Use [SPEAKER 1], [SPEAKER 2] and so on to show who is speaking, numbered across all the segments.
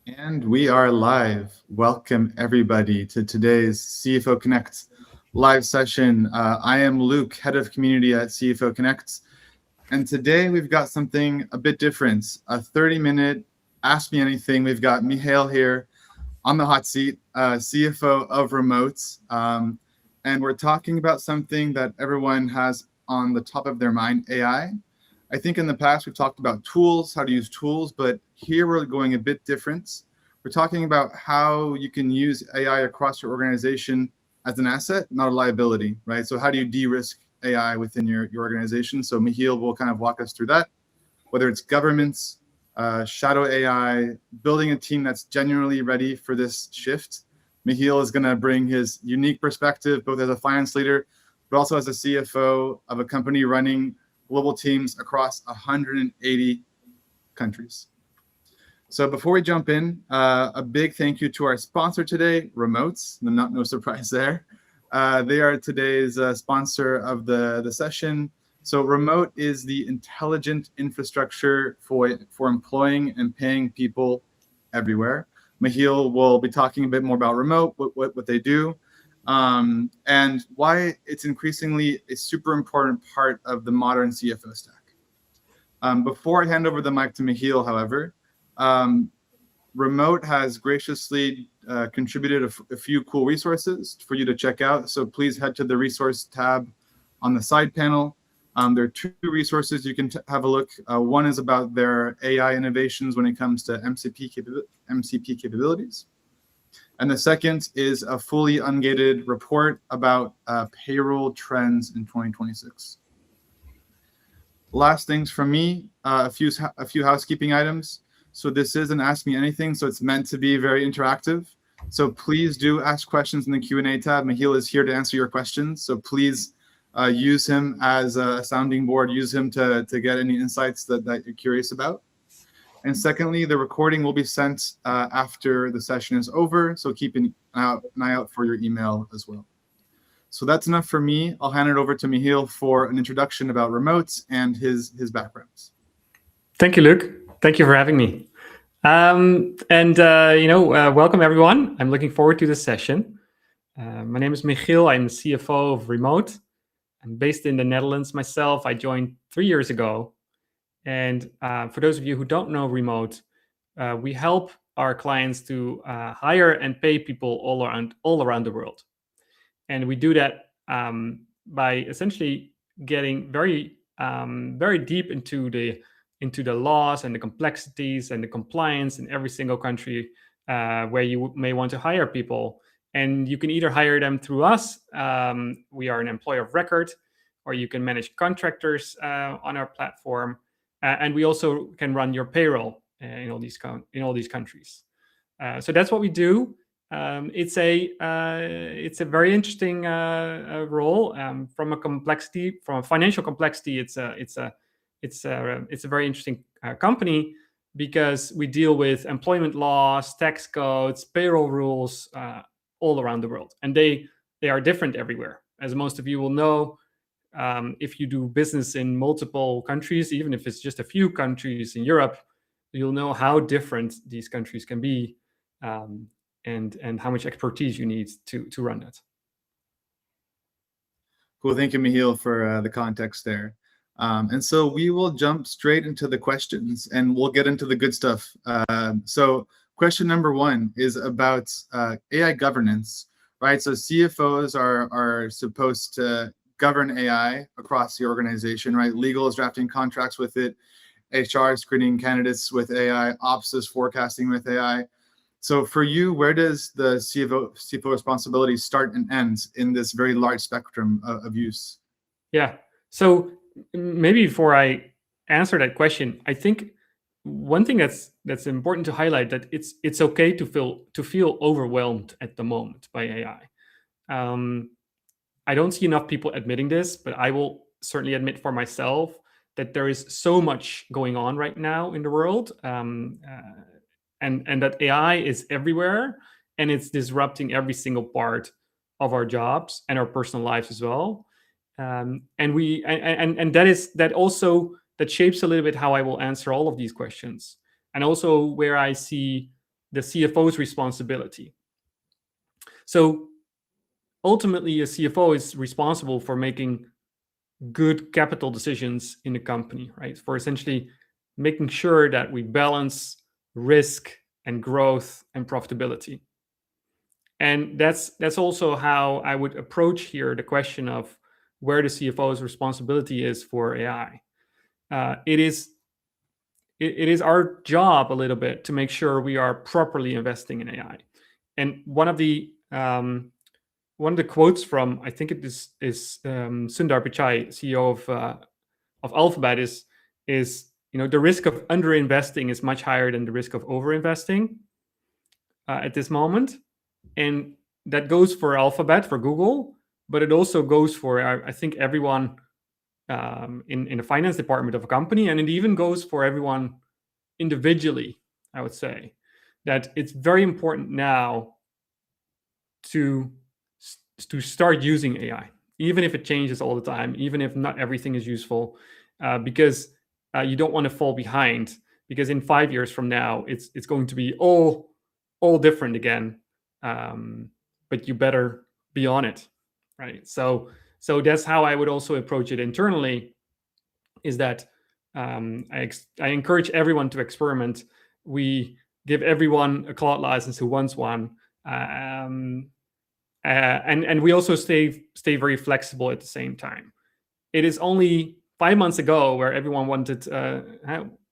[SPEAKER 1] And we are live. Welcome everybody to today's CFO Connect live session. I am Luke, head of community at CFO Connect. And today we've got something a bit different, a 30-minute Ask Me Anything. We've got Michiel here on the hot seat, CFO of Remote. And we're talking about something that everyone has on the top of their mind, AI. I think in the past we've talked about tools, how to use tools, but here we're going a bit different. We're talking about how you can use AI across your organization as an asset, not a liability, right? So how do you de-risk AI within your organization? So Michiel will kind of walk us through that, whether it's governments, shadow AI, building a team that's genuinely ready for this shift. Michiel is going to bring his unique perspective, both as a finance leader, but also as a CFO of a company running global teams across 180 countries. So before we jump in, a big thank you to our sponsor today, Remotes. No surprise there. They are today's sponsor of the session. So Remote is the intelligent infrastructure for employing and paying people everywhere. Michiel will be talking a bit more about Remote, what they do, and why it's increasingly a super important part of the modern CFO stack. Before I hand over the mic to Michiel, however, Remote has graciously contributed a few cool resources for you to check out. So please head to the resource tab on the side panel. There are two resources you can have a look. One is about their AI innovations when it comes to MCP capabilities. And the second is a fully ungated report about payroll trends in 2026. Last things from me, a few housekeeping items. So this is an Ask Me Anything, so it's meant to be very interactive. So please do ask questions in the Q&A tab. Michiel is here to answer your questions. So please use him as a sounding board. Use him to get any insights that you're curious about. And secondly, the recording will be sent after the session is over. So keep an eye out for your email as well. So that's enough for me. I'll hand it over to Michiel for an introduction about Remotes and his backgrounds.
[SPEAKER 2] Thank you, Luke. Thank you for having me. Welcome everyone. I'm looking forward to this session. My name is Michiel. I'm the CFO of Remote. I'm based in the Netherlands myself. I joined 3 years ago. And for those of you who don't know Remote, we help our clients to hire and pay people all around the world. And we do that by essentially getting very deep into the laws and the complexities and the compliance in every single country where you may want to hire people. And you can either hire them through us. We are an employer of record, or you can manage contractors on our platform. And we also can run your payroll in all these countries. So that's what we do. It's a very interesting role from a financial complexity. It's a very interesting company because we deal with employment laws, tax codes, payroll rules all around the world, and they are different everywhere. As most of you will know, if you do business in multiple countries, even if it's just a few countries in Europe, you'll know how different these countries can be. And how much expertise you need to run that.
[SPEAKER 1] Cool, thank you, Michiel, for the context there. And so we will jump straight into the questions, and we'll get into the good stuff. So question number one is about AI governance, right? So CFOs are supposed to govern AI across the organization, right? Legal is drafting contracts with it, HR is screening candidates with AI, ops is forecasting with AI. So for you, where does the CFO responsibility start and end in this very large spectrum of use?
[SPEAKER 2] Yeah. So maybe before I answer that question, I think one thing that's important to highlight that it's okay to feel overwhelmed at the moment by AI. I don't see enough people admitting this, but I will certainly admit for myself that there is so much going on right now in the world. And that AI is everywhere, and it's disrupting every single part of our jobs and our personal lives as well. And that shapes a little bit how I will answer all of these questions, and also where I see the CFO's responsibility. So ultimately, a CFO is responsible for making good capital decisions in the company, right? For essentially making sure that we balance risk and growth and profitability. And that's also how I would approach here the question of where the CFO's responsibility is for AI. It is our job a little bit to make sure we are properly investing in AI. And one of the quotes from, I think it is Sundar Pichai, CEO of Alphabet, is the risk of underinvesting is much higher than the risk of overinvesting at this moment. And that goes for Alphabet, for Google, but it also goes for, I think, everyone in the finance department of a company, and it even goes for everyone individually. I would say that it's very important now to start using AI, even if it changes all the time, even if not everything is useful, because you don't want to fall behind, because in 5 years from now, it's going to be all different again. But you better be on it, right? So that's how I would also approach it internally, is that I encourage everyone to experiment. We give everyone a cloud license who wants one. And we also stay very flexible at the same time. It is only 5 months ago where everyone wanted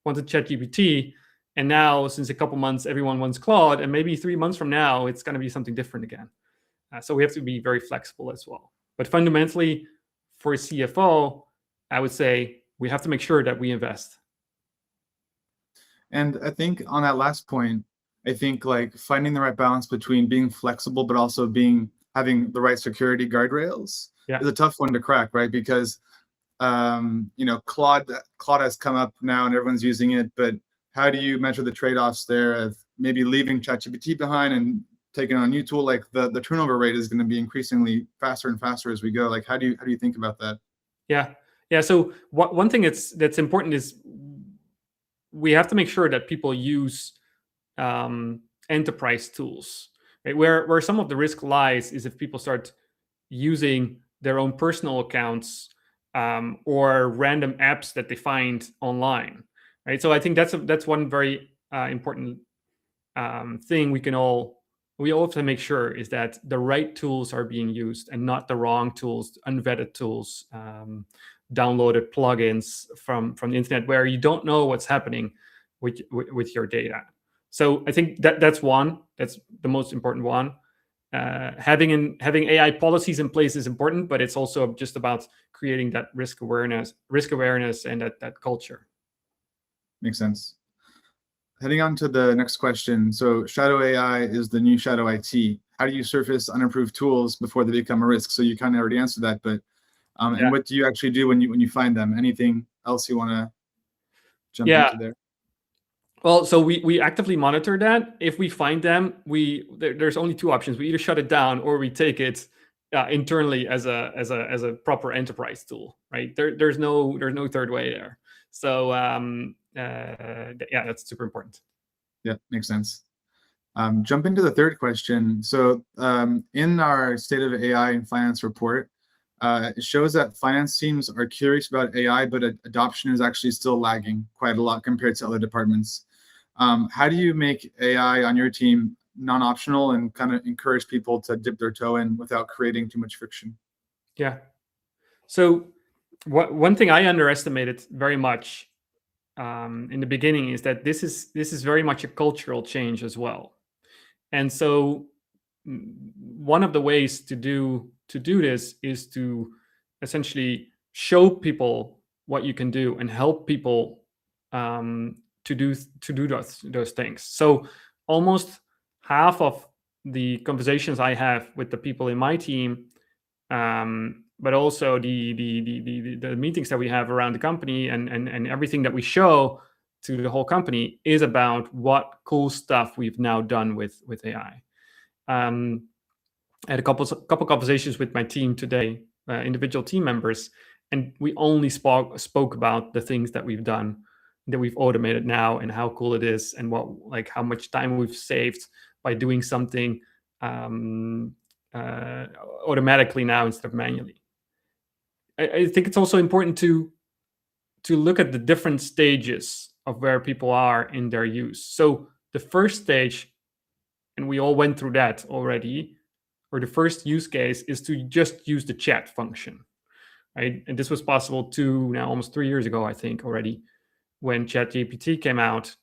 [SPEAKER 2] ChatGPT, and now since a couple months everyone wants Claude, and maybe 3 months from now it's going to be something different again. So we have to be very flexible as well. But fundamentally, for a CFO, I would say we have to make sure that we invest.
[SPEAKER 1] And I think on that last point, I think like finding the right balance between being flexible but also having the right security guardrails is a tough one to crack, right? Because Claude has come up now and everyone's using it, but how do you measure the trade-offs there of maybe leaving ChatGPT behind and taking on a new tool? Like the turnover rate is going to be increasingly faster and faster as we go. Like how do you think about that?
[SPEAKER 2] Yeah. So one thing that's important is we have to make sure that people use enterprise tools, right? Where some of the risk lies is if people start using their own personal accounts or random apps that they find online, right? So I think that's one very important thing we all have to make sure is that the right tools are being used and not the wrong tools, unvetted tools, downloaded plugins from the internet where you don't know what's happening with your data. So I think that's the most important one. Having AI policies in place is important, but it's also just about creating that risk awareness and that culture.
[SPEAKER 1] Makes sense. Heading on to the next question. So shadow AI is the new shadow IT. How do you surface unapproved tools before they become a risk? So you kind of already answered that, but and what do you actually do when you find them? Anything else you want to jump into there?
[SPEAKER 2] Well, so we actively monitor that. If we find them, there's only two options. We either shut it down or we take it internally as a proper enterprise tool, right? There's no third way there. So that's super important.
[SPEAKER 1] Yeah, makes sense. Jump into the third question. So in our State of AI in Finance report, it shows that finance teams are curious about AI, but adoption is actually still lagging quite a lot compared to other departments. How do you make AI on your team non-optional and kind of encourage people to dip their toe in without creating too much friction?
[SPEAKER 2] Yeah. So one thing I underestimated very much in the beginning is that this is very much a cultural change as well. And so one of the ways to do this is to essentially show people what you can do and help people to do those things. So almost half of the conversations I have with the people in my team, but also the meetings that we have around the company and everything that we show to the whole company is about what cool stuff we've now done with AI. I had a couple conversations with my team today, individual team members, and we only spoke about the things that we've done that we've automated now and how cool it is and how much time we've saved by doing something automatically now instead of manually. I think it's also important to look at the different stages of where people are in their use. So the first stage, and we all went through that already, or the first use case is to just use the chat function, right? And this was possible now almost 3 years ago, I think already, when ChatGPT came out.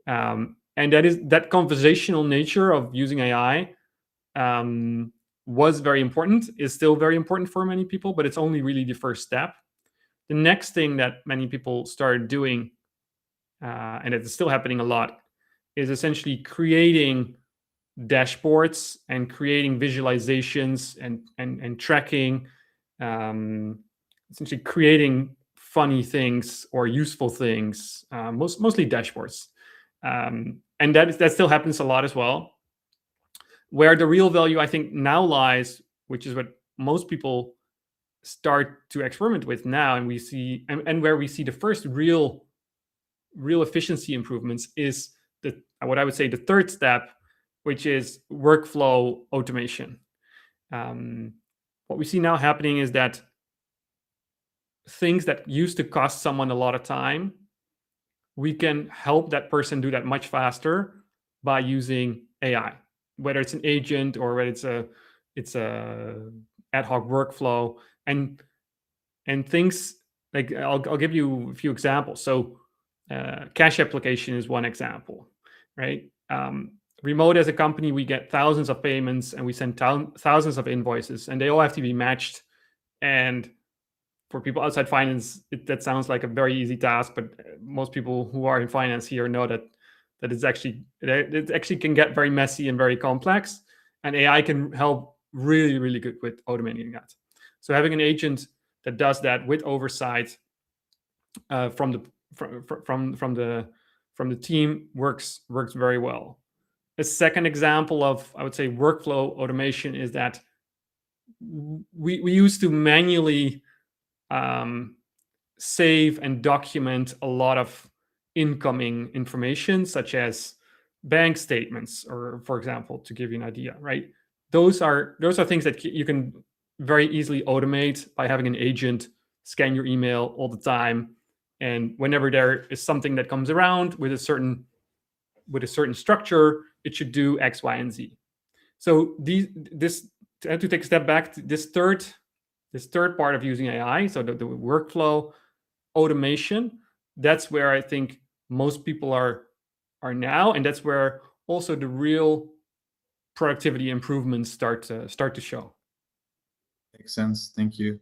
[SPEAKER 2] And that conversational nature of using AI was very important, is still very important for many people, but it's only really the first step. The next thing that many people started doing, and it's still happening a lot, is essentially creating dashboards and creating visualizations and tracking, essentially creating funny things or useful things, mostly dashboards. And that still happens a lot as well. Where the real value, I think, now lies, which is what most people start to experiment with now, and we see, and where we see the first real efficiency improvements, is what I would say the third step, which is workflow automation. What we see now happening is that things that used to cost someone a lot of time, we can help that person do that much faster by using AI, whether it's an agent or whether it's a ad hoc workflow, and things like, I'll give you a few examples. So cash application is one example, right? Remote, as a company, we get thousands of payments and we send thousands of invoices, and they all have to be matched. And for people outside finance, that sounds like a very easy task, but most people who are in finance here know that it actually can get very messy and very complex, and AI can help really, really good with automating that. So having an agent that does that with oversight from the team works very well. A second example of, I would say, workflow automation is that we used to manually save and document a lot of incoming information, such as bank statements, or, for example, to give you an idea, right? Those are things that you can very easily automate by having an agent scan your email all the time, and whenever there is something that comes around with a certain structure, it should do X, Y, and Z. So to take a step back, this third part of using AI, so the workflow automation, that's where I think most people are now, and that's where also the real productivity improvements start to show.
[SPEAKER 1] Makes sense. Thank you.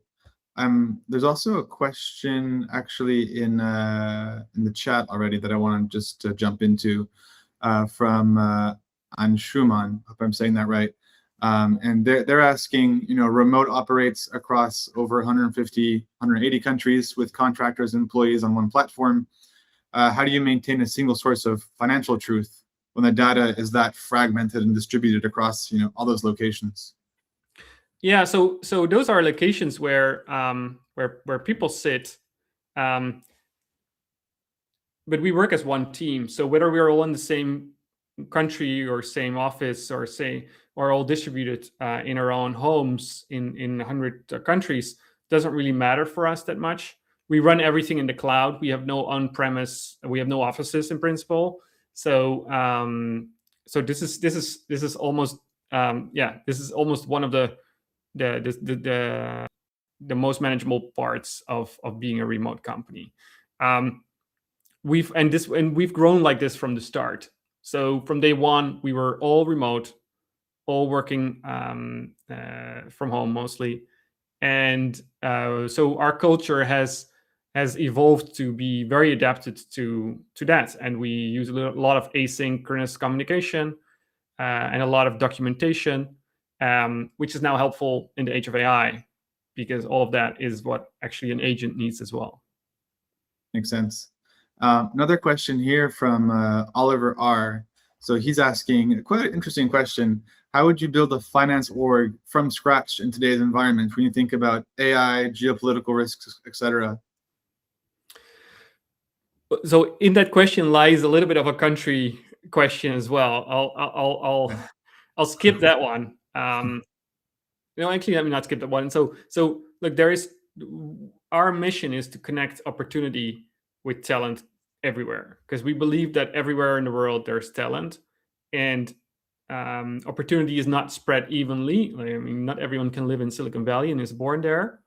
[SPEAKER 1] There's also a question actually in the chat already that I want to just jump into from Anshuman. Hope I'm saying that right. And they're asking, remote operates across over 150, 180 countries with contractors and employees on one platform. How do you maintain a single source of financial truth when the data is that fragmented and distributed across, all those locations?
[SPEAKER 2] Yeah, so those are locations where people sit, but we work as one team. So whether we're all in the same country or same office, or all distributed in our own homes in 100 countries, doesn't really matter for us that much. We run everything in the cloud. We have no on-premise. We have no offices in principle. So this is almost one of the most manageable parts of being a remote company. We've grown like this from the start. So from day one, we were all remote, all working from home mostly, and so our culture has evolved to be very adapted to that, and we use a lot of asynchronous communication and a lot of documentation, which is now helpful in the age of AI, because all of that is what actually an agent needs as well.
[SPEAKER 1] Makes sense. Another question here from Oliver R. So he's asking quite an interesting question. How would you build a finance org from scratch in today's environment when you think about AI, geopolitical risks, etc.?
[SPEAKER 2] So in that question lies a little bit of a country question as well. I'll skip that one. Actually, let me not skip that one. So look, our mission is to connect opportunity with talent everywhere, because we believe that everywhere in the world there's talent, and opportunity is not spread evenly. I mean, not everyone can live in Silicon Valley and is born there.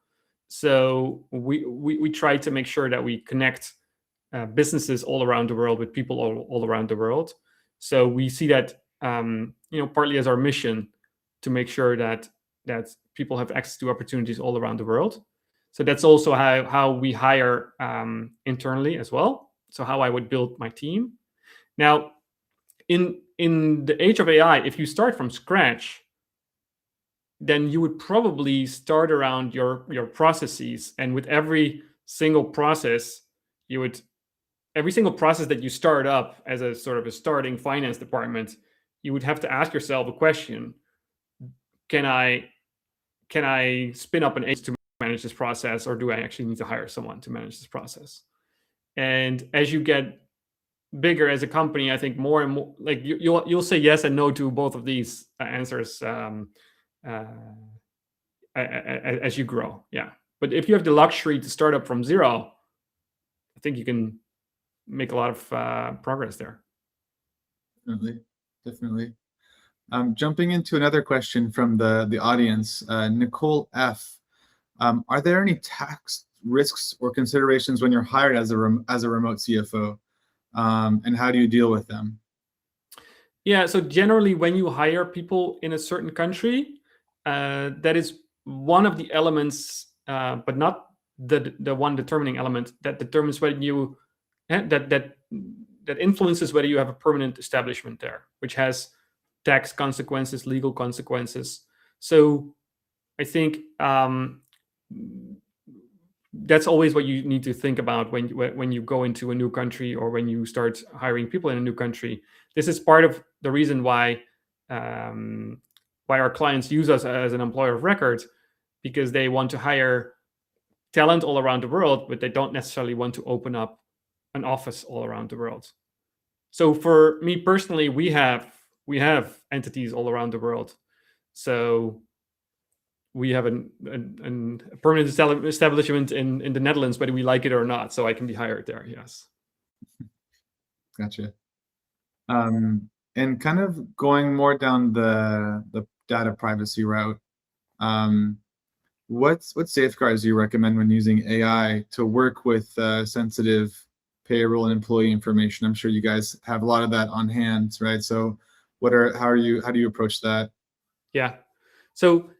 [SPEAKER 2] So we try to make sure that we connect businesses all around the world with people all around the world. So we see that partly as our mission to make sure that people have access to opportunities all around the world. So that's also how we hire internally as well. So how I would build my team. Now, in the age of AI, if you start from scratch, then you would probably start around your processes, and with every single process that you start up as a sort of a starting finance department, you would have to ask yourself a question: Can I spin up an agent to manage this process, or do I actually need to hire someone to manage this process? And as you get bigger as a company, I think more and more, like you'll say yes and no to both of these answers as you grow. Yeah, but if you have the luxury to start up from zero, I think you can make a lot of progress there.
[SPEAKER 1] Definitely. Jumping into another question from the audience, Nicole F. Are there any tax risks or considerations when you're hired as a remote CFO, and how do you deal with them?
[SPEAKER 2] Yeah, so generally, when you hire people in a certain country, that is one of the elements, but not the one determining element that determines whether you that influences whether you have a permanent establishment there, which has tax consequences, legal consequences. So I think that's always what you need to think about when you go into a new country, or when you start hiring people in a new country. This is part of the reason why our clients use us as an employer of record, because they want to hire talent all around the world, but they don't necessarily want to open up an office all around the world. So for me personally, we have entities all around the world. So we have a permanent establishment in the Netherlands, whether we like it or not. So I can be hired there. Yes.
[SPEAKER 1] Gotcha. And kind of going more down the data privacy route, what safeguards do you recommend when using AI to work with sensitive payroll and employee information? I'm sure you guys have a lot of that on hand, right? So how do you approach that?
[SPEAKER 2] Yeah. So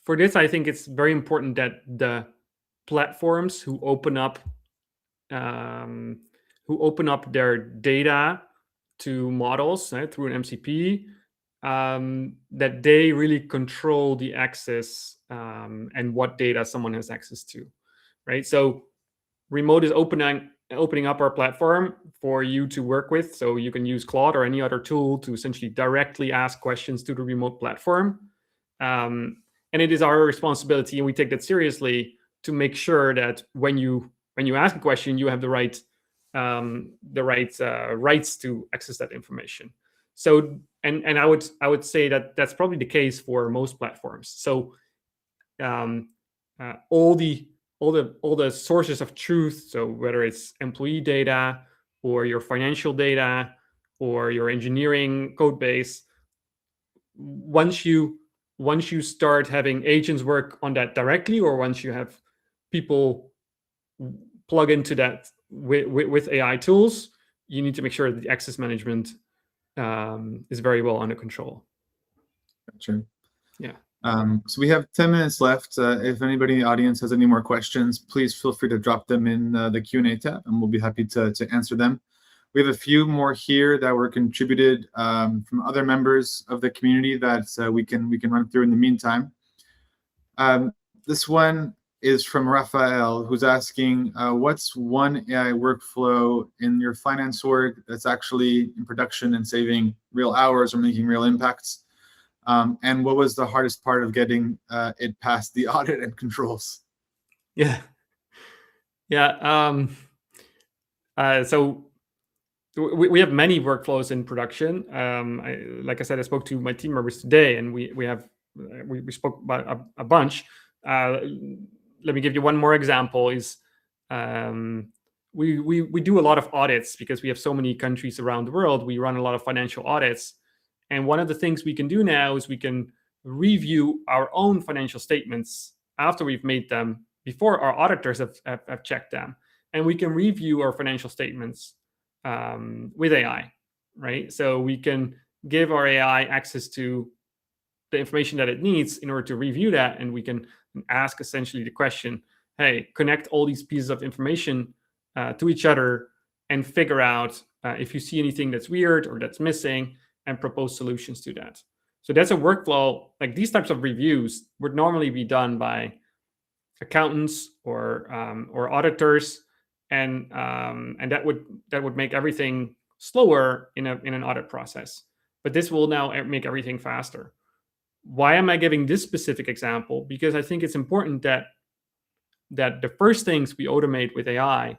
[SPEAKER 2] for this, I think it's very important that the platforms who open up their data to models, right, through an MCP, that they really control the access and what data someone has access to, right? So Remote is opening up our platform for you to work with. So you can use Claude or any other tool to essentially directly ask questions to the Remote platform. And it is our responsibility, and we take that seriously, to make sure that when you ask a question, you have the right rights to access that information. So and I would say that that's probably the case for most platforms. So all the sources of truth, so whether it's employee data or your financial data or your engineering code base, once you start having agents work on that directly, or once you have people plug into that with AI tools, you need to make sure that the access management is very well under control.
[SPEAKER 1] Gotcha.
[SPEAKER 2] Yeah.
[SPEAKER 1] So we have 10 minutes left. If anybody in the audience has any more questions, please feel free to drop them in the Q&A tab, and we'll be happy to answer them. We have a few more here that were contributed from other members of the community that we can run through in the meantime. This one is from Raphael, who's asking, what's one AI workflow in your finance org that's actually in production and saving real hours or making real impacts? And what was the hardest part of getting it past the audit and controls?
[SPEAKER 2] Yeah. So we have many workflows in production. Like I said, I spoke to my team members today, and we spoke about a bunch. Let me give you one more example. We do a lot of audits because we have so many countries around the world. We run a lot of financial audits, and one of the things we can do now is we can review our own financial statements after we've made them, before our auditors have checked them, and we can review our financial statements with AI, right? So we can give our AI access to the information that it needs in order to review that, and we can ask essentially the question, hey, connect all these pieces of information to each other and figure out if you see anything that's weird or that's missing, and propose solutions to that. So that's a workflow. Like, these types of reviews would normally be done by accountants or auditors, and that would make everything slower in an audit process. But this will now make everything faster. Why am I giving this specific example? Because I think it's important that the first things we automate with AI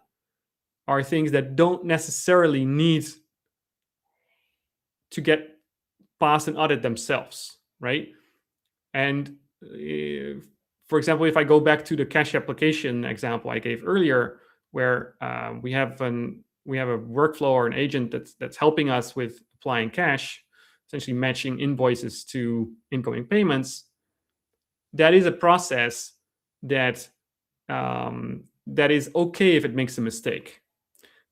[SPEAKER 2] are things that don't necessarily need to get past an audit themselves, right? And for example, if I go back to the cash application example I gave earlier, where we have a workflow or an agent that's helping us with applying cash, essentially matching invoices to incoming payments. That is a process that is okay if it makes a mistake.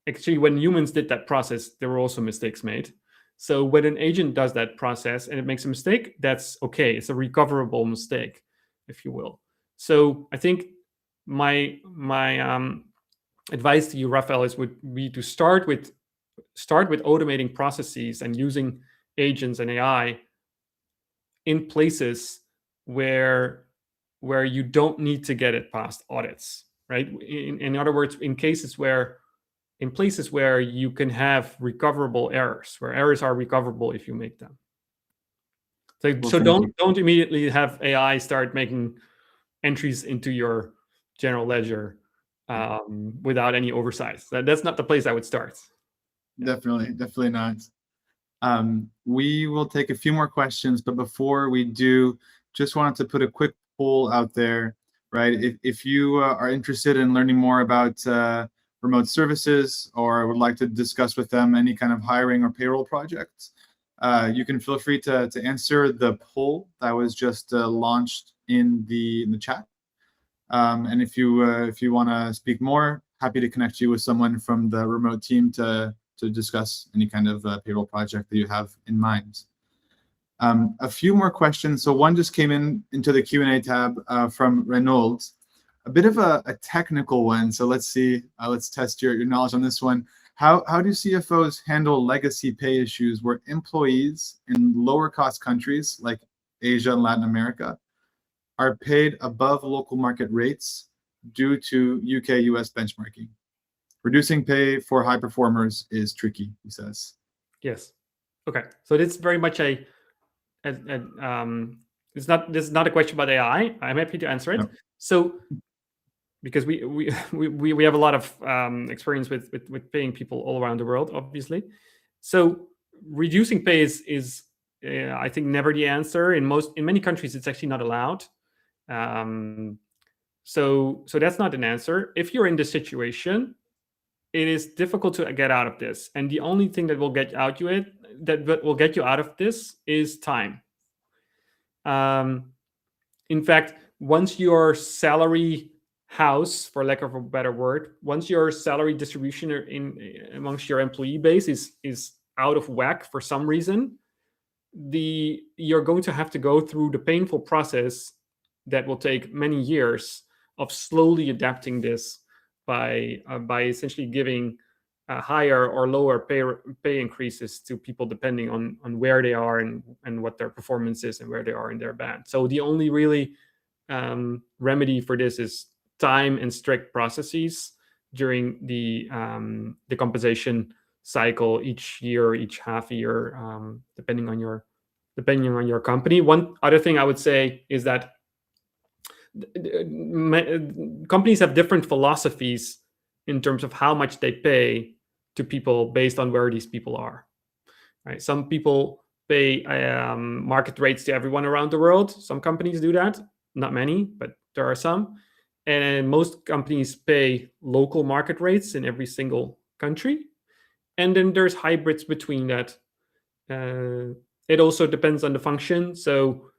[SPEAKER 2] Actually, when humans did that process, there were also mistakes made. So when an agent does that process and it makes a mistake, that's okay. It's a recoverable mistake, if you will. So I think my advice to you, Raphael, would be to start with automating processes and using agents and AI in places where you don't need to get it past audits, right? In other words, in places where you can have recoverable errors, where errors are recoverable if you make them. So don't immediately have AI start making entries into your general ledger without any oversight. That's not the place I would start.
[SPEAKER 1] Definitely not. We will take a few more questions, but before we do, just wanted to put a quick poll out there, right? If you are interested in learning more about remote services, or would like to discuss with them any kind of hiring or payroll projects, you can feel free to answer the poll that was just launched in the chat. And if you want to speak more, happy to connect you with someone from the remote team to discuss any kind of payroll project that you have in mind. A few more questions. So one just came into the Q&A tab from Renaud. A bit of a technical one. So let's see. Let's test your knowledge on this one. How do CFOs handle legacy pay issues where employees in lower cost countries like Asia and Latin America are paid above local market rates due to UK-US benchmarking? Reducing pay for high performers is tricky, he says.
[SPEAKER 2] Yes. Okay. So this is very much this is not a question about AI. I'm happy to answer it. No. So because we have a lot of experience with paying people all around the world, obviously. So reducing pay is I think never the answer. In many countries, it's actually not allowed. So that's not an answer. If you're in this situation, it is difficult to get out of this, and the only thing that will get you out of this is time. In fact, once your salary house, for lack of a better word, once your salary distribution amongst your employee base is out of whack for some reason, you're going to have to go through the painful process that will take many years of slowly adapting this by essentially giving higher or lower pay increases to people depending on where they are and what their performance is and where they are in their band. So the only really remedy for this is time and strict processes during the compensation cycle each year, each half year, depending on your company. One other thing I would say is that companies have different philosophies in terms of how much they pay to people based on where these people are. Right? Some people pay market rates to everyone around the world. Some companies do that, not many, but there are some. And most companies pay local market rates in every single country. And then there's hybrids between that. It also depends on the function. So,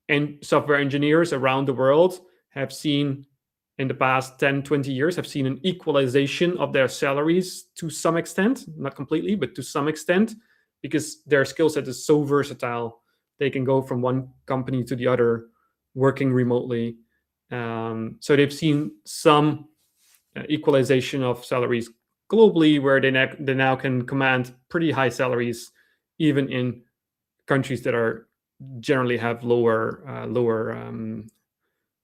[SPEAKER 2] and software engineers around the world have seen in the past 10, 20 years, have seen an equalization of their salaries to some extent, not completely, but to some extent, because their skill set is so versatile. They can go from one company to the other, working remotely. So they've seen some equalization of salaries globally, where they now can command pretty high salaries, even in countries that are generally have lower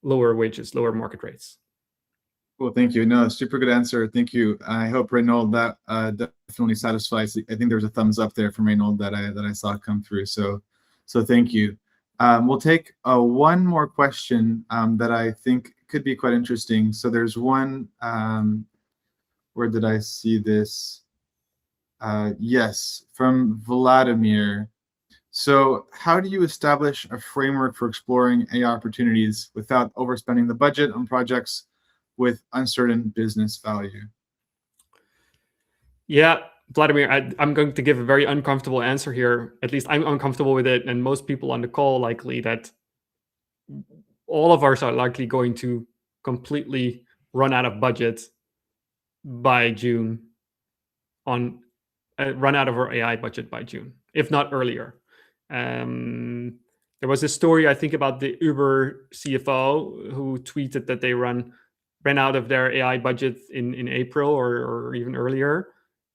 [SPEAKER 2] wages, lower market rates.
[SPEAKER 1] Cool, thank you. No, super good answer. Thank you. I hope Reynold that definitely satisfies. I think there's a thumbs up there from Reynold that I saw come through. So thank you. We'll take one more question that I think could be quite interesting. So there's one. Where did I see this? Yes, from Vladimir. So how do you establish a framework for exploring AI opportunities without overspending the budget on projects with uncertain business value?
[SPEAKER 2] Yeah, Vladimir, I'm going to give a very uncomfortable answer here. At least I'm uncomfortable with it, and most people on the call likely, that all of us are likely going to completely run out of budget by June, run out of our AI budget by June, if not earlier. There was a story, I think, about the Uber CFO who tweeted that they ran out of their AI budget in April or even earlier.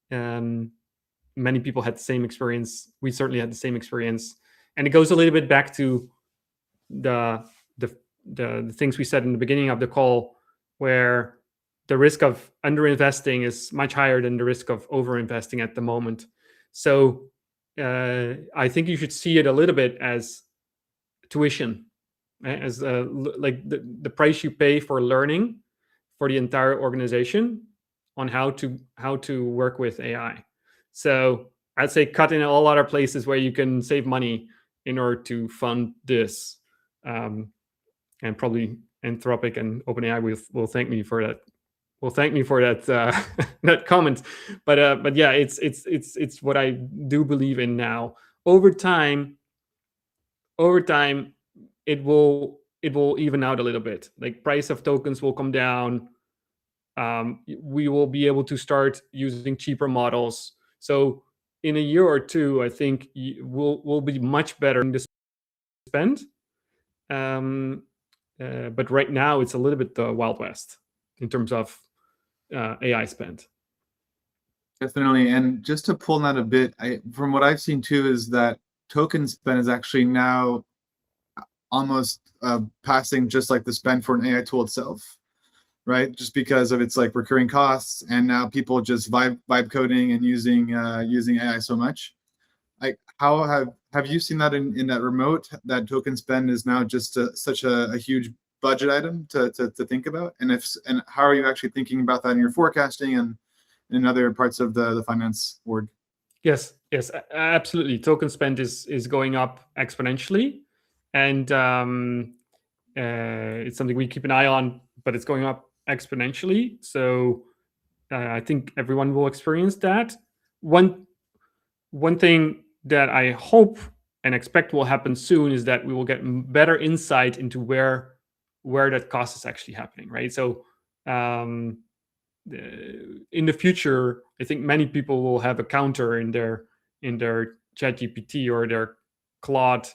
[SPEAKER 2] Many people had the same experience. We certainly had the same experience, and it goes a little bit back to the things we said in the beginning of the call, where the risk of underinvesting is much higher than the risk of overinvesting at the moment. So I think you should see it a little bit as tuition, as like the price you pay for learning for the entire organization on how to work with AI. So I'd say cut in all other places where you can save money in order to fund this. And probably Anthropic and OpenAI will thank me for that. Will thank me for that that comment. But yeah, it's what I do believe in now. Over time, it will even out a little bit. Like, price of tokens will come down. We will be able to start using cheaper models. So in a year or two, I think we'll be much better in the spend. But right now, it's a little bit the Wild West in terms of AI spend.
[SPEAKER 1] Definitely. And just to pull that a bit, from what I've seen too, is that token spend is actually now almost passing just like the spend for an AI tool itself, right? Just because of its like recurring costs, and now people just vibe coding and using AI so much. Like, how have you seen that in that remote, that token spend is now just such a huge budget item to think about? And how are you actually thinking about that in your forecasting and in other parts of the finance org?
[SPEAKER 2] Yes, absolutely. Token spend is going up exponentially, and it's something we keep an eye on, but it's going up exponentially. So I think everyone will experience that. One thing that I hope and expect will happen soon is that we will get better insight into where that cost is actually happening, right? So in the future, I think many people will have a counter in their ChatGPT or their Claude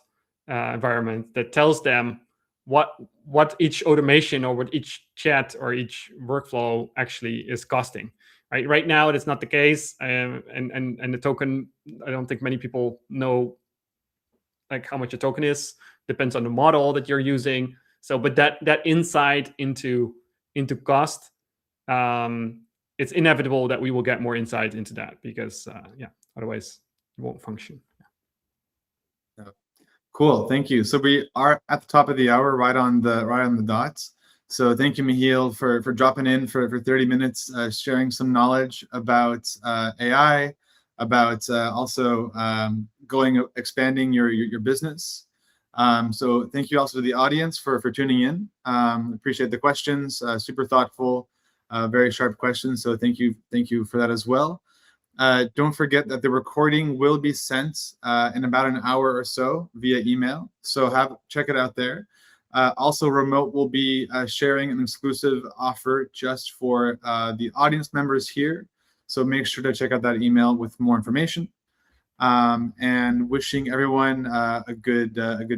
[SPEAKER 2] environment that tells them what each automation or what each chat or each workflow actually is costing. Right now, it's not the case, and the token, I don't think many people know like how much a token is. Depends on the model that you're using. So, but that insight into cost, it's inevitable that we will get more insight into that, because otherwise it won't function.
[SPEAKER 1] Cool, thank you. So we are at the top of the hour, right on the dots. So thank you, Michiel, for dropping in for 30 minutes, sharing some knowledge about AI, about also expanding your business. So thank you also to the audience for tuning in. Appreciate the questions, super thoughtful, very sharp questions. So thank you for that as well. Don't forget that the recording will be sent in about an hour or so via email. So check it out there. Also, Remote will be sharing an exclusive offer just for the audience members here. So make sure to check out that email with more information. And wishing everyone a good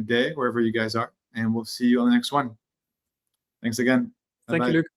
[SPEAKER 1] day wherever you guys are. And we'll see you on the next one. Thanks again.
[SPEAKER 2] Thank you, Luke.